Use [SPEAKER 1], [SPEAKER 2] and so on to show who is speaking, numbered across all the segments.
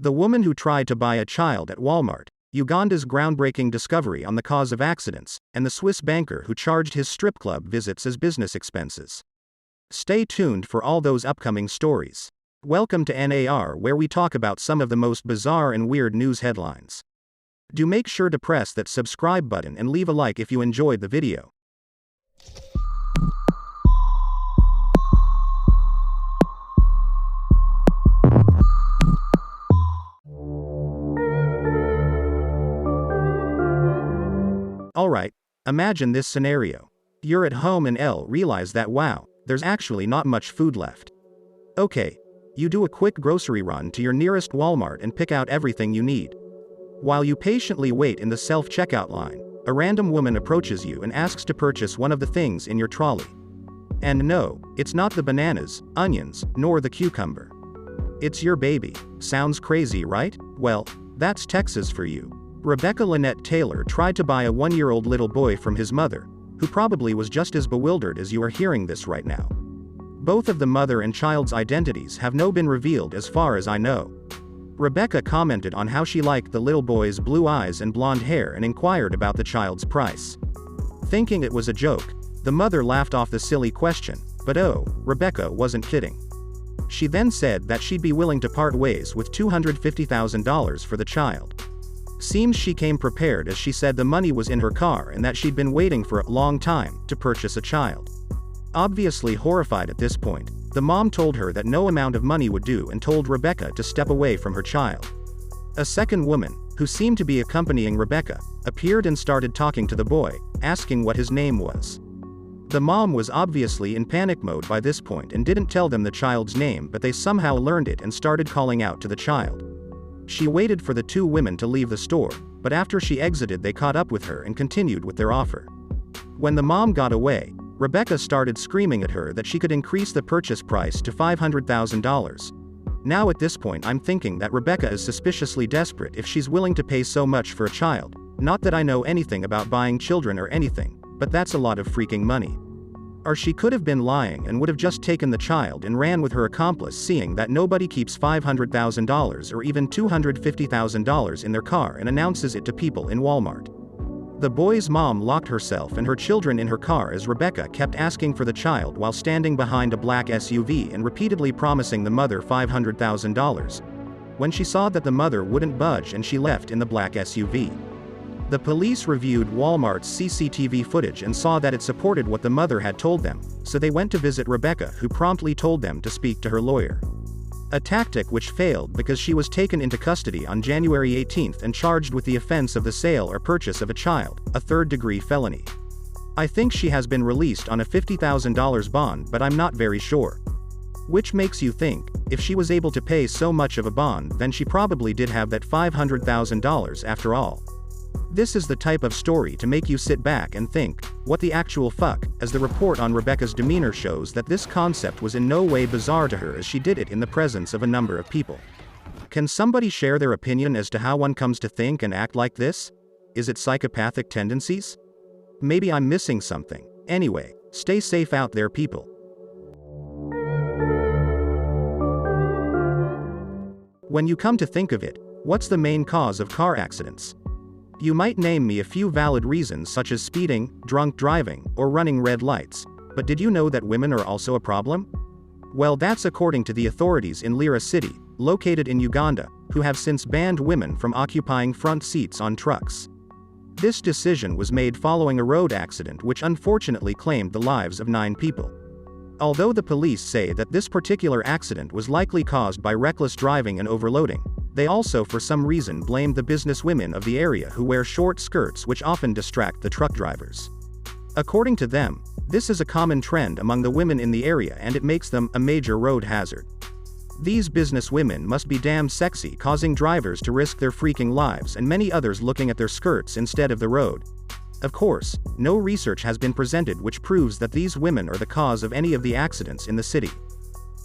[SPEAKER 1] The woman who tried to buy a child at Walmart, Uganda's groundbreaking discovery on the cause of accidents, and the Swiss banker who charged his strip club visits as business expenses. Stay tuned for all those upcoming stories. Welcome to NAR, where we talk about some of the most bizarre and weird news headlines. Do make sure to press that subscribe button and leave a like if you enjoyed the video. Alright, imagine this scenario. You're at home and realize that wow, there's actually not much food left. Okay, you do a quick grocery run to your nearest Walmart and pick out everything you need. While you patiently wait in the self-checkout line, a random woman approaches you and asks to purchase one of the things in your trolley. And no, it's not the bananas, onions, nor the cucumber. It's your baby. Sounds crazy, right? Well, that's Texas for you. Rebecca Lynette Taylor tried to buy a 1-year-old little boy from his mother, who probably was just as bewildered as you are hearing this right now. Both of the mother and child's identities have not been revealed as far as I know. Rebecca commented on how she liked the little boy's blue eyes and blonde hair and inquired about the child's price. Thinking it was a joke, the mother laughed off the silly question, but Rebecca wasn't kidding. She then said that she'd be willing to part ways with $250,000 for the child. Seems she came prepared, as she said the money was in her car and that she'd been waiting for a long time to purchase a child. Obviously horrified at this point, the mom told her that no amount of money would do and told Rebecca to step away from her child. A second woman, who seemed to be accompanying Rebecca, appeared and started talking to the boy, asking what his name was. The mom was obviously in panic mode by this point and didn't tell them the child's name, but they somehow learned it and started calling out to the child. She waited for the two women to leave the store, but after she exited they caught up with her and continued with their offer. When the mom got away, Rebecca started screaming at her that she could increase the purchase price to $500,000. Now at this point I'm thinking that Rebecca is suspiciously desperate if she's willing to pay so much for a child. Not that I know anything about buying children or anything, but that's a lot of freaking money. Or she could have been lying and would have just taken the child and ran with her accomplice, seeing that nobody keeps $500,000 or even $250,000 in their car and announces it to people in Walmart. The boy's mom locked herself and her children in her car as Rebecca kept asking for the child while standing behind a black SUV and repeatedly promising the mother $500,000. When she saw that the mother wouldn't budge and she left in the black SUV. The police reviewed Walmart's CCTV footage and saw that it supported what the mother had told them, so they went to visit Rebecca, who promptly told them to speak to her lawyer. A tactic which failed because she was taken into custody on January 18th and charged with the offense of the sale or purchase of a child, a third-degree felony. I think she has been released on a $50,000 bond, but I'm not very sure. Which makes you think, if she was able to pay so much of a bond, then she probably did have that $500,000 after all. This is the type of story to make you sit back and think, what the actual fuck, as the report on Rebecca's demeanor shows that this concept was in no way bizarre to her, as she did it in the presence of a number of people. Can somebody share their opinion as to how one comes to think and act like this? Is it psychopathic tendencies? Maybe I'm missing something. Anyway, stay safe out there, people. When you come to think of it, what's the main cause of car accidents? You might name me a few valid reasons, such as speeding, drunk driving, or running red lights, but did you know that women are also a problem? Well, that's according to the authorities in Lira City, located in Uganda, who have since banned women from occupying front seats on trucks. This decision was made following a road accident which unfortunately claimed the lives of 9 people. Although the police say that this particular accident was likely caused by reckless driving and overloading, they also for some reason blamed the businesswomen of the area who wear short skirts which often distract the truck drivers. According to them, this is a common trend among the women in the area and it makes them a major road hazard. These businesswomen must be damn sexy, causing drivers to risk their freaking lives and many others looking at their skirts instead of the road. Of course, no research has been presented which proves that these women are the cause of any of the accidents in the city.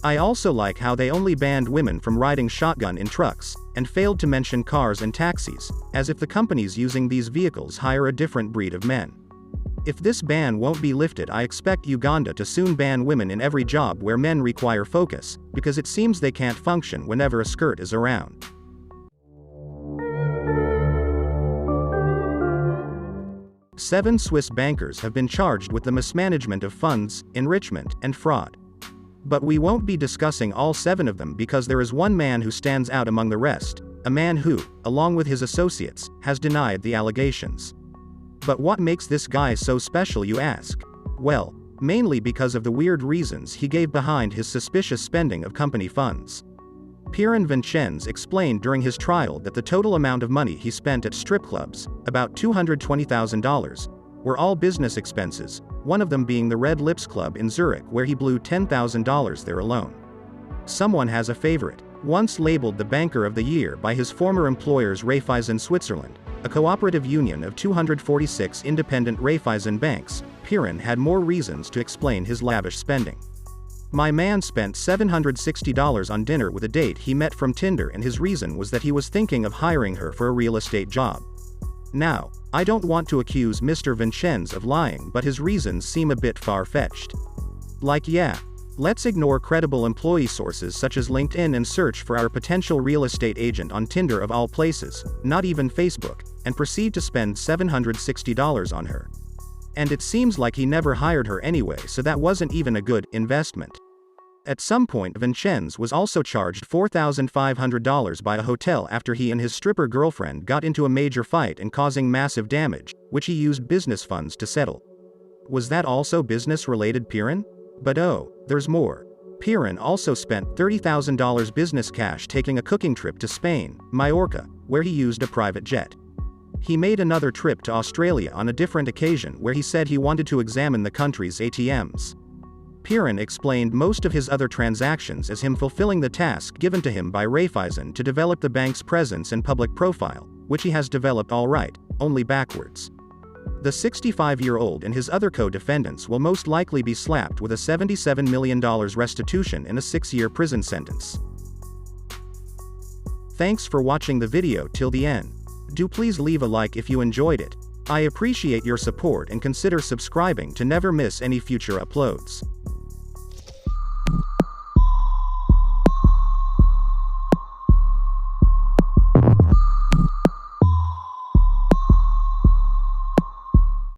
[SPEAKER 1] I also like how they only banned women from riding shotgun in trucks, and failed to mention cars and taxis, as if the companies using these vehicles hire a different breed of men. If this ban won't be lifted, I expect Uganda to soon ban women in every job where men require focus, because it seems they can't function whenever a skirt is around. 7 Swiss bankers have been charged with the mismanagement of funds, enrichment, and fraud. But we won't be discussing all 7 of them because there is one man who stands out among the rest, a man who, along with his associates, has denied the allegations. But what makes this guy so special, you ask? Well, mainly because of the weird reasons he gave behind his suspicious spending of company funds. Pierin Vincenz explained during his trial that the total amount of money he spent at strip clubs, about $220,000, were all business expenses, one of them being the Red Lips Club in Zurich where he blew $10,000 there alone. Someone has a favorite. Once labeled the Banker of the Year by his former employers Raiffeisen Switzerland, a cooperative union of 246 independent Raiffeisen banks, Pierin had more reasons to explain his lavish spending. My man spent $760 on dinner with a date he met from Tinder, and his reason was that he was thinking of hiring her for a real estate job. Now, I don't want to accuse Mr. Vincenz of lying, but his reasons seem a bit far-fetched. Like, yeah, let's ignore credible employee sources such as LinkedIn and search for our potential real estate agent on Tinder of all places, not even Facebook, and proceed to spend $760 on her. And it seems like he never hired her anyway, so that wasn't even a good investment. At some point, Vincenz was also charged $4,500 by a hotel after he and his stripper girlfriend got into a major fight and causing massive damage, which he used business funds to settle. Was that also business-related, Pierin? But oh, there's more. Pierin also spent $30,000 business cash taking a cooking trip to Spain, Majorca, where he used a private jet. He made another trip to Australia on a different occasion where he said he wanted to examine the country's ATMs. Pierin explained most of his other transactions as him fulfilling the task given to him by Raiffeisen to develop the bank's presence and public profile, which he has developed all right, only backwards. The 65-year-old and his other co-defendants will most likely be slapped with a $77 million restitution and a 6-year prison sentence. Thanks for watching the video till the end. Do please leave a like if you enjoyed it. I appreciate your support and consider subscribing to never miss any future uploads.